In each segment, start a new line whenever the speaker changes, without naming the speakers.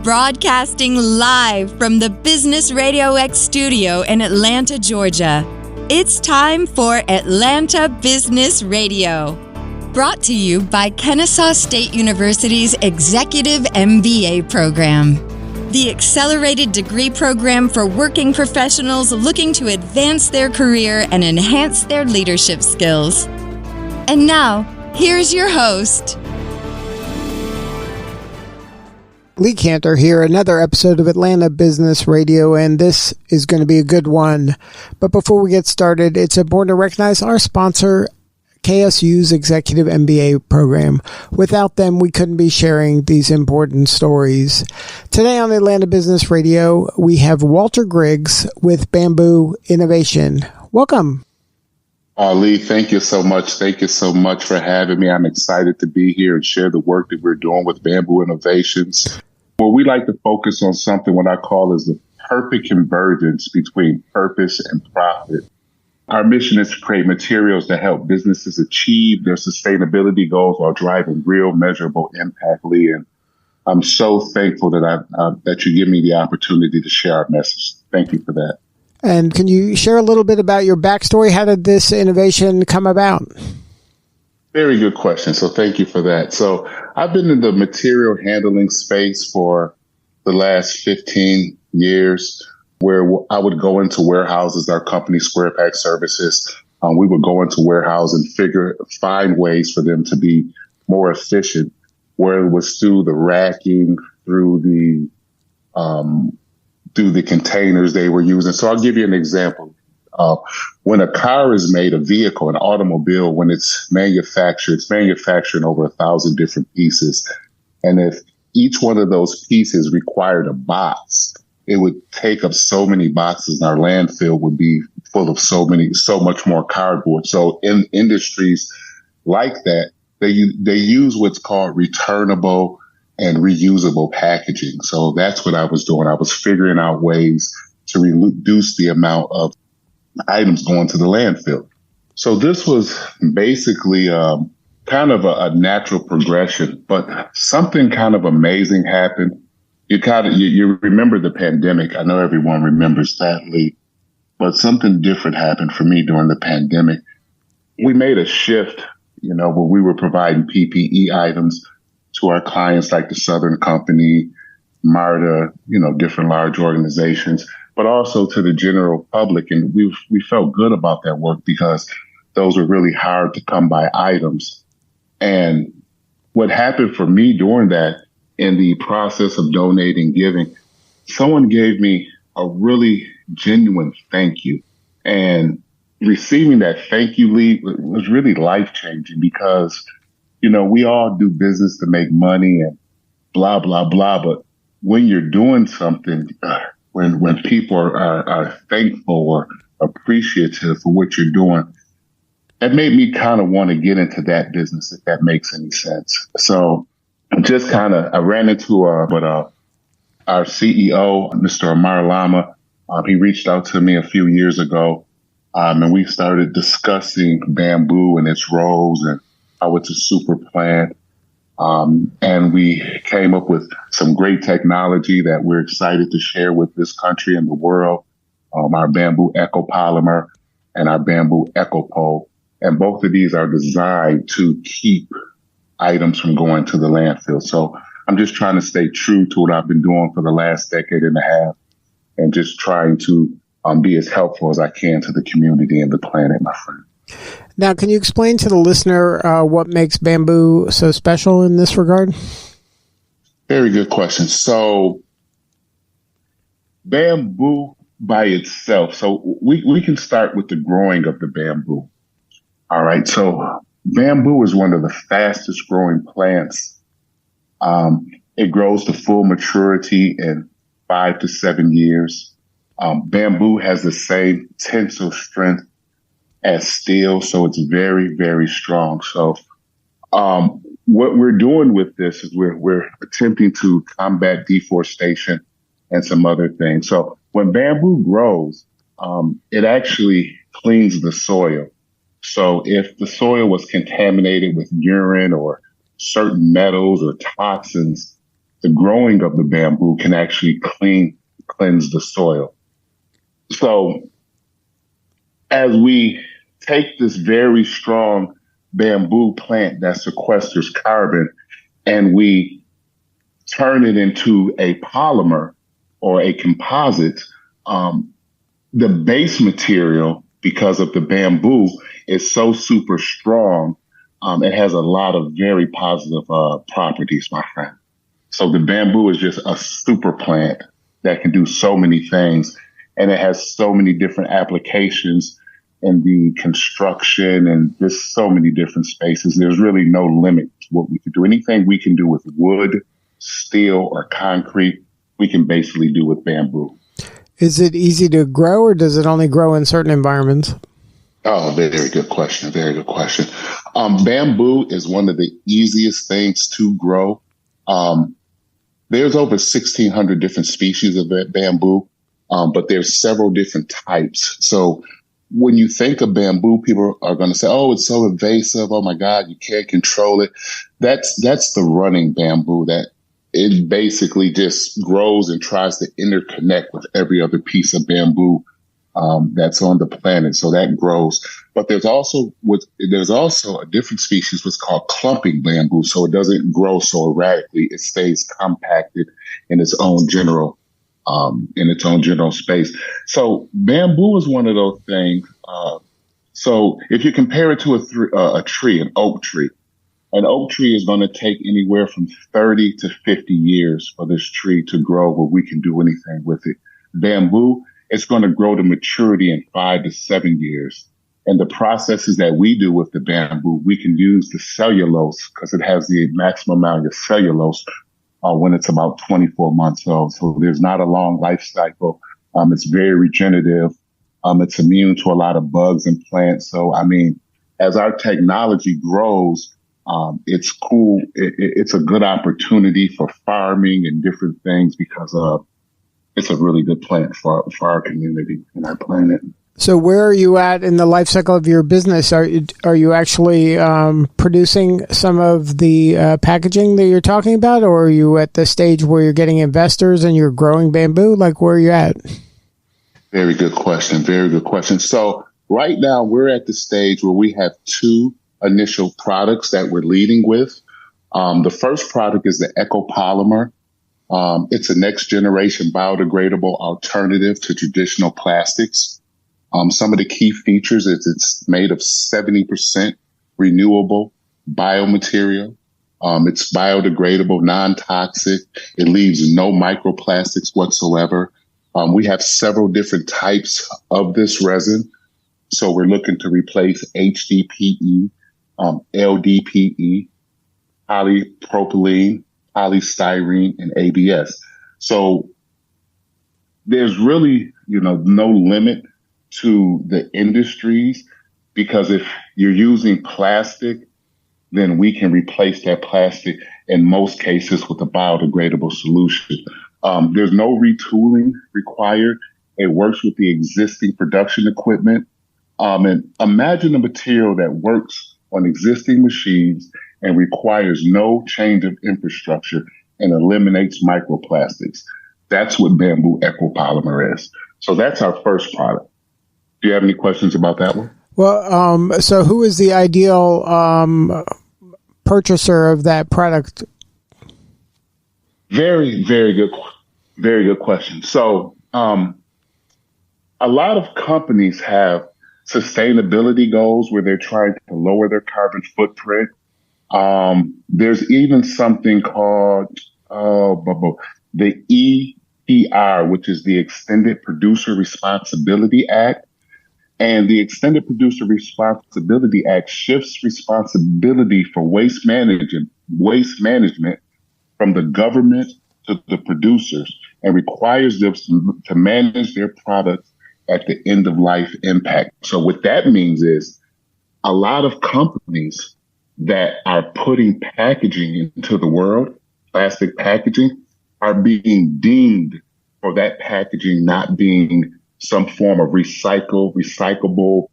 Broadcasting live from the Business RadioX studio in Atlanta, Georgia. It's time for Atlanta Business Radio. Brought to you by Kennesaw State University's Executive MBA program, the accelerated degree program for working professionals looking to advance their career and enhance their leadership skills. And now, here's your host.
Lee Cantor here, another episode of Atlanta Business Radio, and this is going to be a good one. But before we get started, it's important to recognize our sponsor, KSU's Executive MBA program. Without them, we couldn't be sharing these important stories. Today on Atlanta Business Radio, we have Walter Griggs with BamBhu Innovation. Welcome.
Lee, thank you so much. Thank you so much for having me. I'm excited to be here and share the work that we're doing with BamBhu Innovations. Well, we like to focus on something what I call is the perfect convergence between purpose and profit. Our mission is to create materials that help businesses achieve their sustainability goals while driving real measurable impact, Lee. And I'm so thankful that you give me the opportunity to share our message. Thank you for that.
And can you share a little bit about your backstory? How did this innovation come about?
Very good question. So thank you for that. So I've been in the material handling space for the last 15 years, where I would go into warehouses, our company, SquarePac Services. We would go into warehouses and find ways for them to be more efficient, where it was through the racking, through the containers they were using. So I'll give you an example. When a car is made, a vehicle, an automobile, when it's manufactured in over 1,000 different pieces. And if each one of those pieces required a box, it would take up so many boxes, and our landfill would be full of so much more cardboard. So in industries like that, they use what's called returnable and reusable packaging. So that's what I was doing. I was figuring out ways to reduce the amount of items going to the landfill. So this was basically kind of a natural progression, but something kind of amazing happened. You remember the pandemic. I know everyone remembers that, Lee, but something different happened for me during the pandemic. We made a shift, where we were providing PPE items to our clients like the Southern Company, MARTA, different large organizations, but also to the general public. And we felt good about that work because those were really hard to come by items. And what happened for me during that, in the process of donating, giving, someone gave me a really genuine thank you. And receiving that thank you, Lee, was really life-changing because, we all do business to make money and blah, blah, blah. But when you're doing something, when people are thankful or appreciative for what you're doing, it made me kind of want to get into that business, if that makes any sense. So just I ran into our CEO, Mr. Amar Lama. He reached out to me a few years ago, and we started discussing BamBhu and its roles and how it's a super plan. And we came up with some great technology that we're excited to share with this country and the world, our BamBhu Ecopolymer and our BamBhu Ecopole. And both of these are designed to keep items from going to the landfill. So I'm just trying to stay true to what I've been doing for the last decade and a half and just trying to be as helpful as I can to the community and the planet, my friend.
Now, can you explain to the listener what makes BamBhu so special in this regard?
Very good question. So BamBhu by itself, so we can start with the growing of the bamboo. All right. So BamBhu is one of the fastest growing plants. It grows to full maturity in 5 to 7 years. BamBhu has the same tensile strength as steel, so it's very, very strong. So what we're doing with this is we're attempting to combat deforestation and some other things. So when BamBhu grows, it actually cleans the soil. So if the soil was contaminated with urine or certain metals or toxins, the growing of the bamboo can actually cleanse the soil. So as we take this very strong bamboo plant that sequesters carbon and we turn it into a polymer or a composite, the base material, because of the bamboo, is so super strong. It has a lot of very positive properties, my friend. So the bamboo is just a super plant that can do so many things. And it has so many different applications in the construction and just so many different spaces. There's really no limit to what we can do. Anything we can do with wood, steel, or concrete, we can basically do with bamboo.
Is it easy to grow, or does it only grow in certain environments?
Oh, very good question. Very good question. Bamboo is one of the easiest things to grow. There's over 1,600 different species of bamboo, but there's several different types. So when you think of bamboo, people are going to say, oh, it's so invasive. Oh, my God, you can't control it. That's the running bamboo, that it basically just grows and tries to interconnect with every other piece of bamboo that's on the planet. So that grows. But there's also a different species what's called clumping bamboo. So it doesn't grow so erratically. It stays compacted in its own general space. So bamboo is one of those things. So if you compare it to a tree, an oak tree is going to take anywhere from 30 to 50 years for this tree to grow where we can do anything with it. Bamboo, it's going to grow to maturity in 5 to 7 years. And the processes that we do with the bamboo, we can use the cellulose because it has the maximum amount of cellulose when it's about 24 months old. So there's not a long life cycle. It's very regenerative. It's immune to a lot of bugs and plants. So, I mean, as our technology grows, it's cool. It's a good opportunity for farming and different things because it's a really good plant for our community and our planet.
So where are you at in the life cycle of your business? Are you actually producing some of the packaging that you're talking about, or are you at the stage where you're getting investors and you're growing bamboo? Like, where are you at?
Very good question. Very good question. So right now we're at the stage where we have 2 initial products that we're leading with. The first product is the ecopolymer. It's a next generation biodegradable alternative to traditional plastics. Some of the key features is it's made of 70% renewable biomaterial. It's biodegradable, non-toxic. It leaves no microplastics whatsoever. We have several different types of this resin. So we're looking to replace HDPE, LDPE, polypropylene, polystyrene, and ABS. So there's really, no limit to the industries, because if you're using plastic, then we can replace that plastic in most cases with a biodegradable solution. There's no retooling required. It works with the existing production equipment. And imagine a material that works on existing machines and requires no change of infrastructure and eliminates microplastics. That's what BamBhu ecopolymer is. So that's our first product. Do you have any questions about that one?
Well, so who is the ideal purchaser of that product?
Very, very good question. So a lot of companies have sustainability goals where they're trying to lower their carbon footprint. There's even something called the EPR, which is the Extended Producer Responsibility Act. And the Extended Producer Responsibility Act shifts responsibility for waste management from the government to the producers and requires them to manage their products at the end of life impact. So what that means is a lot of companies that are putting packaging into the world, plastic packaging, are being deemed for that packaging not being some form of recyclable,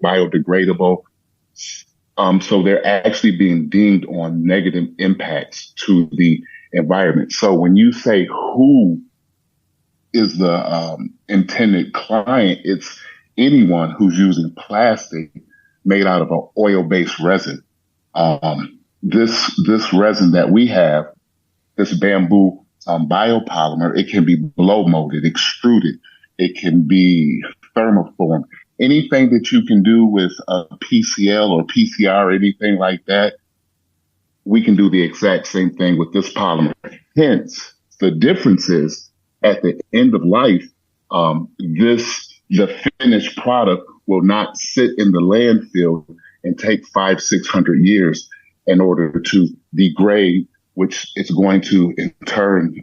biodegradable. So they're actually being deemed on negative impacts to the environment. So when you say who is the intended client, it's anyone who's using plastic made out of an oil-based resin. This resin that we have, this bamboo biopolymer, it can be blow molded, extruded, it can be thermoformed. Anything that you can do with a PCL or PCR or anything like that, we can do the exact same thing with this polymer. Hence, the difference is at the end of life, the finished product will not sit in the landfill and take 500-600 years in order to degrade, which is going to in turn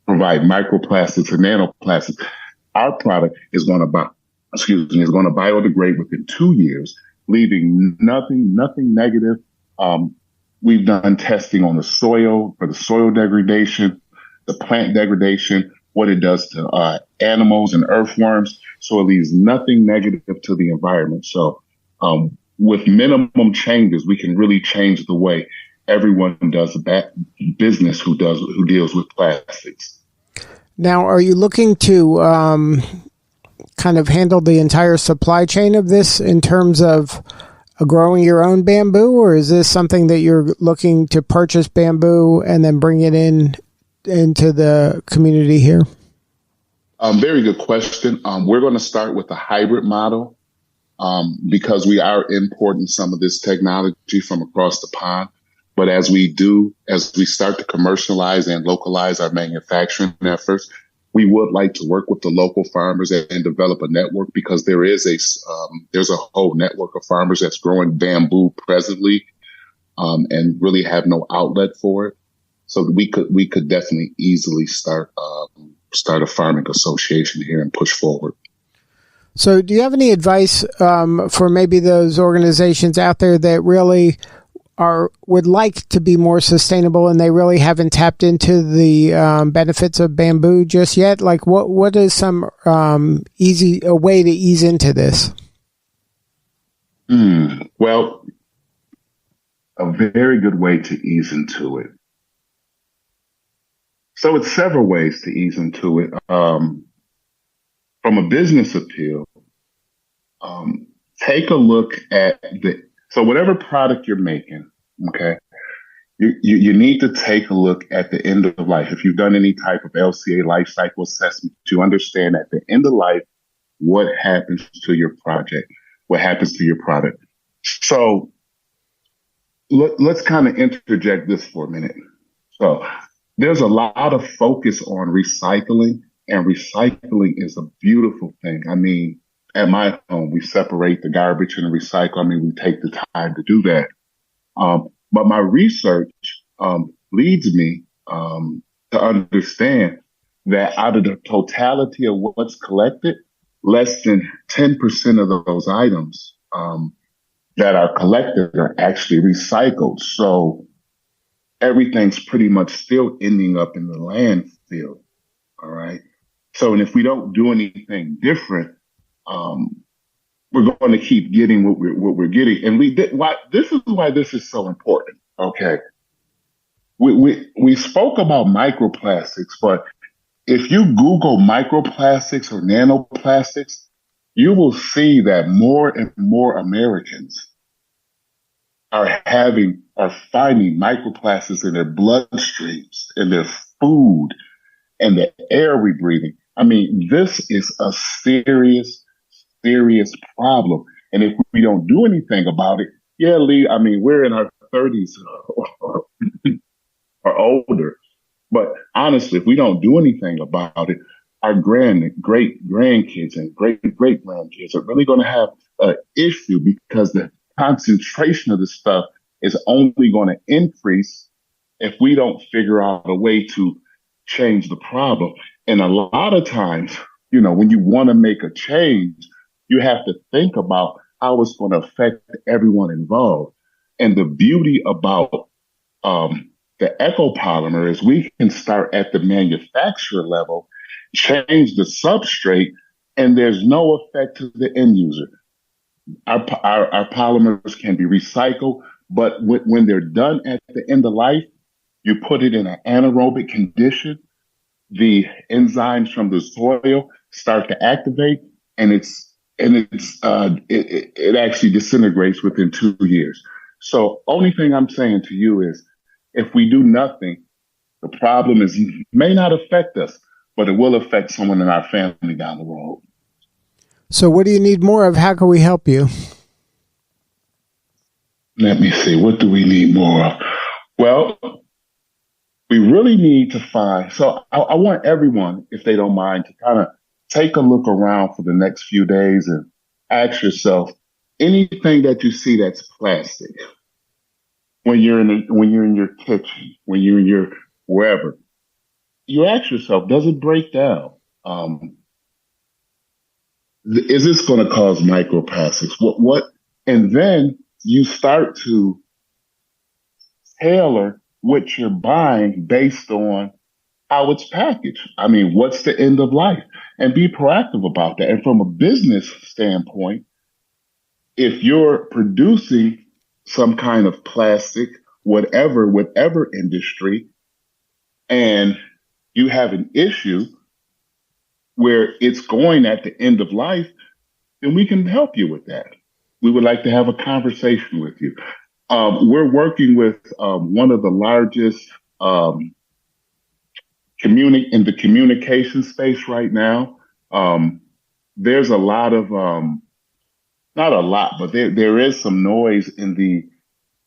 provide microplastics and nanoplastics. Our product is going to biodegrade within 2 years, leaving nothing negative. We've done testing on the soil for the soil degradation, the plant degradation, what it does to animals and earthworms. So it leaves nothing negative to the environment. So with minimum changes, we can really change the way everyone does business who deals with plastics.
Now, are you looking to kind of handle the entire supply chain of this in terms of growing your own bamboo, or is this something that you're looking to purchase bamboo and then bring it into the community here?
Very good question. We're going to start with a hybrid model because we are importing some of this technology from across the pond. But as we start to commercialize and localize our manufacturing efforts, we would like to work with the local farmers and develop a network, because there's a whole network of farmers that's growing bamboo presently and really have no outlet for it. So we could definitely easily start a farming association here and push forward.
So do you have any advice for maybe those organizations out there that really would like to be more sustainable and they really haven't tapped into the benefits of bamboo just yet? Like what is some a way to ease into this?
Well, a very good way to ease into it. So it's several ways to ease into it. From a business appeal, take a look at so whatever product you're making, okay, you need to take a look at the end of life. If you've done any type of LCA life cycle assessment, to understand at the end of life, what happens to your project, what happens to your product. So let's kind of interject this for a minute. So there's a lot of focus on recycling, and recycling is a beautiful thing. I mean, at my home, we separate the garbage and the recycle. I mean, we take the time to do that. But my research leads me to understand that out of the totality of what's collected, less than 10% of those items that are collected are actually recycled. So everything's pretty much still ending up in the landfill. All right. So, and if we don't do anything different, we're going to keep getting what we're getting. And this is why this is so important. Okay. We spoke about microplastics, but if you Google microplastics or nanoplastics, you will see that more and more Americans are finding microplastics in their bloodstreams, in their food, and the air we breathing. I mean, this is a serious problem. And if we don't do anything about it, yeah, Lee, I mean, we're in our 30s or older. But honestly, if we don't do anything about it, our great grandkids and great grandkids are really going to have an issue, because the concentration of this stuff is only going to increase if we don't figure out a way to change the problem. And a lot of times, when you want to make a change, you have to think about how it's going to affect everyone involved. And the beauty about the ecopolymer is we can start at the manufacturer level, change the substrate, and there's no effect to the end user. Our polymers can be recycled, but when they're done at the end of life, you put it in an anaerobic condition, the enzymes from the soil start to activate, and it actually disintegrates within 2 years. So only thing I'm saying to you is, if we do nothing, the problem may not affect us, but it will affect someone in our family down the road.
So what do you need more of? How can we help you?
Let me see. What do we need more of? Well, we really need to find. So I want everyone, if they don't mind, to kind of take a look around for the next few days and ask yourself, anything that you see that's plastic, when you're in your kitchen, when you're in your wherever, you ask yourself, does it break down? Is this going to cause microplastics? What? And then you start to tailor what you're buying based on how it's packaged. I mean, what's the end of life? And be proactive about that. And from a business standpoint, if you're producing some kind of plastic, whatever industry, and you have an issue where it's going at the end of life, then we can help you with that. We would like to have a conversation with you. We're working with one of the largest in the communication space right now. There's a lot of, not a lot, but there is some noise in the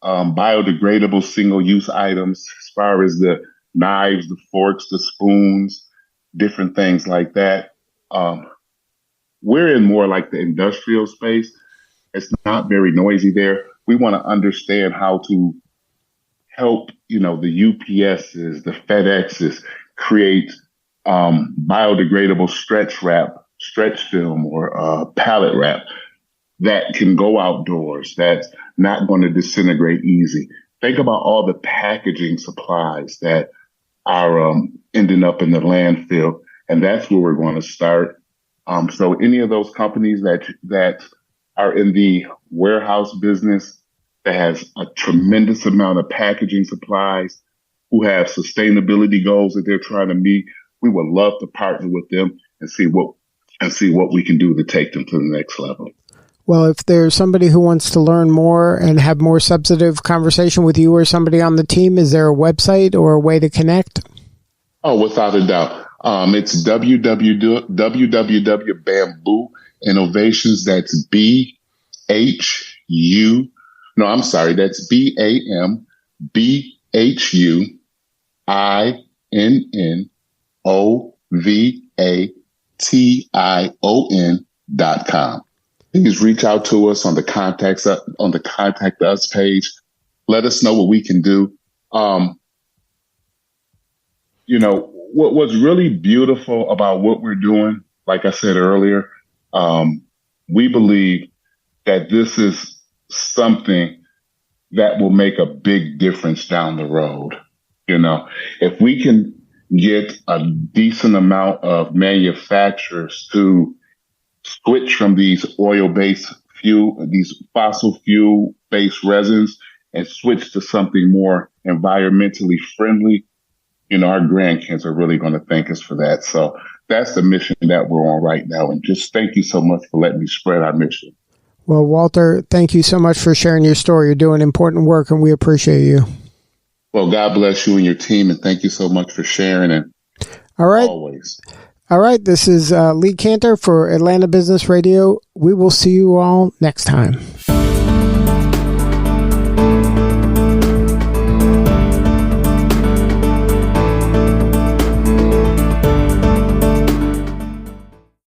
biodegradable single-use items as far as the knives, the forks, the spoons, different things like that. We're in more like the industrial space. It's not very noisy there. We want to understand how to help, the UPSs, the FedExes create biodegradable stretch film, or pallet wrap that can go outdoors, that's not going to disintegrate easy. Think about all the packaging supplies that are ending up in the landfill, and that's where we're going to start. So any of those companies that are in the warehouse business that has a tremendous amount of packaging supplies, who have sustainability goals that they're trying to meet, we would love to partner with them and see what we can do to take them to the next level.
Well, if there's somebody who wants to learn more and have more substantive conversation with you or somebody on the team, is there a website or a way to connect?
Oh, without a doubt. It's www.BamBhu Innovations. That's that's BamBhuInnovation.com. Please reach out to us on the contact us page. Let us know what we can do. What's really beautiful about what we're doing, like I said earlier, we believe that this is something that will make a big difference down the road. If we can get a decent amount of manufacturers to switch from these these fossil fuel-based resins and switch to something more environmentally friendly, our grandkids are really going to thank us for that. So that's the mission that we're on right now. And just thank you so much for letting me spread our mission.
Well, Walter, thank you so much for sharing your story. You're doing important work, and we appreciate you.
Well, God bless you and your team, and thank you so much for sharing. And
all right.
Always.
All right. This is Lee Cantor for Atlanta Business Radio. We will see you all next time.